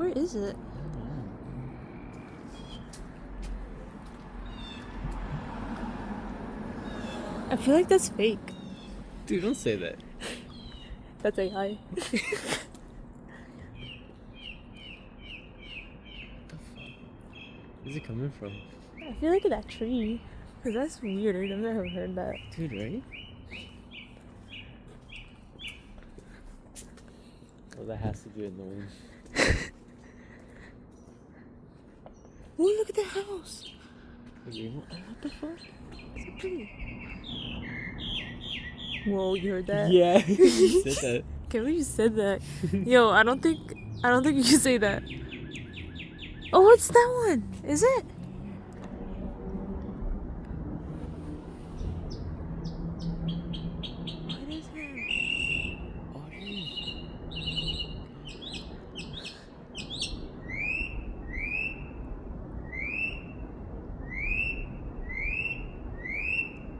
Where is it? I feel like that's fake. Dude, don't say that. That's AI. What the fuck? Where's it coming from? I feel like that tree. Cause that's weird. I've never heard that. Dude, right? Well, that has to be annoying. Oh, look at the house. What the fuck? It's so pretty. Whoa, you heard that? Yeah, you said that. Can't believe you said that. Yo, I don't think you can say that. Oh, what's that one? Is it? What is it? Oh, it is.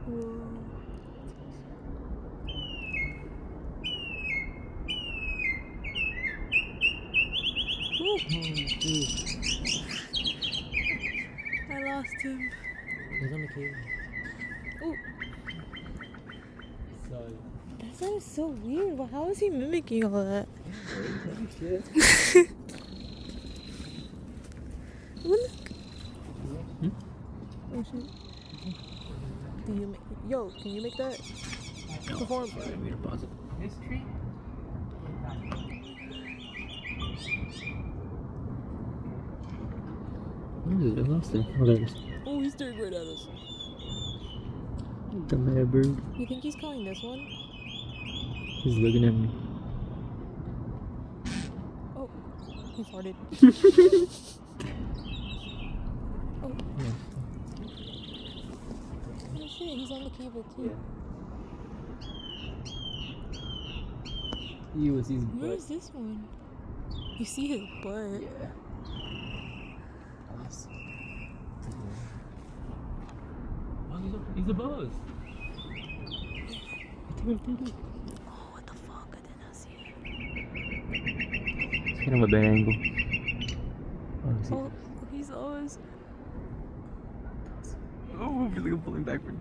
Whoa. Oh, dude. I lost him. He's on the cable. Oh, Sorry. that sounds so weird. Well, how is he mimicking all that? Look. Oh shit. Yo, can you make that perform? Sorry, we pause it. This tree? What is it? I lost him. Oh, there it is. Oh, he's staring right at us. The mad bird. You think he's calling this one? He's looking at me. Oh, he farted. Oh. Yeah. Oh shit, he's on the cable too. You will see his Where butt. is this one? You see his butt. Yeah. Awesome. Oh, he's above us. Oh, what the fuck? I did not see it. It's kind of a bad angle. Oh, see. Oh, he's always. Oh, I feel like I'm pulling backward.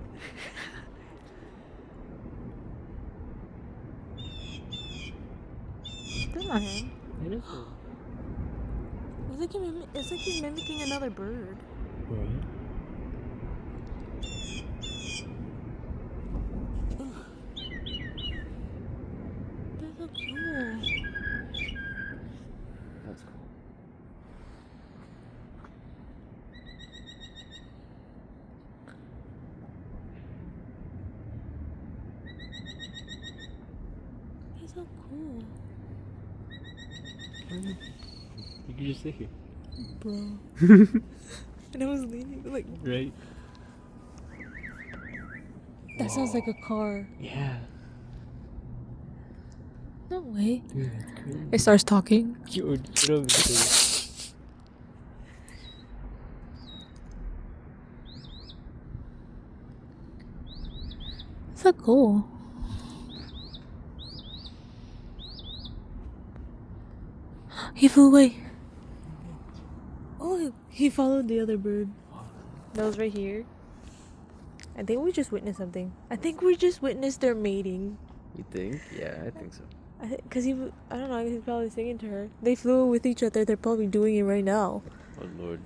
That's not him. It is. It's like he's mimicking another bird. Right. That's so cool. That's cool. He's so cool. You can just sit here. Bro. And I was leaning, like, Right? that sounds like a car. Yeah. No way. Dude, that's crazy. It starts talking. Yo, get over here. So cool. He flew away. Oh, he followed the other bird. That was right here. I think we just witnessed something. I think we just witnessed their mating. You think? Yeah, I think so. Cause I don't know, he's probably singing to her. They flew with each other. They're probably doing it right now. Oh, Lord.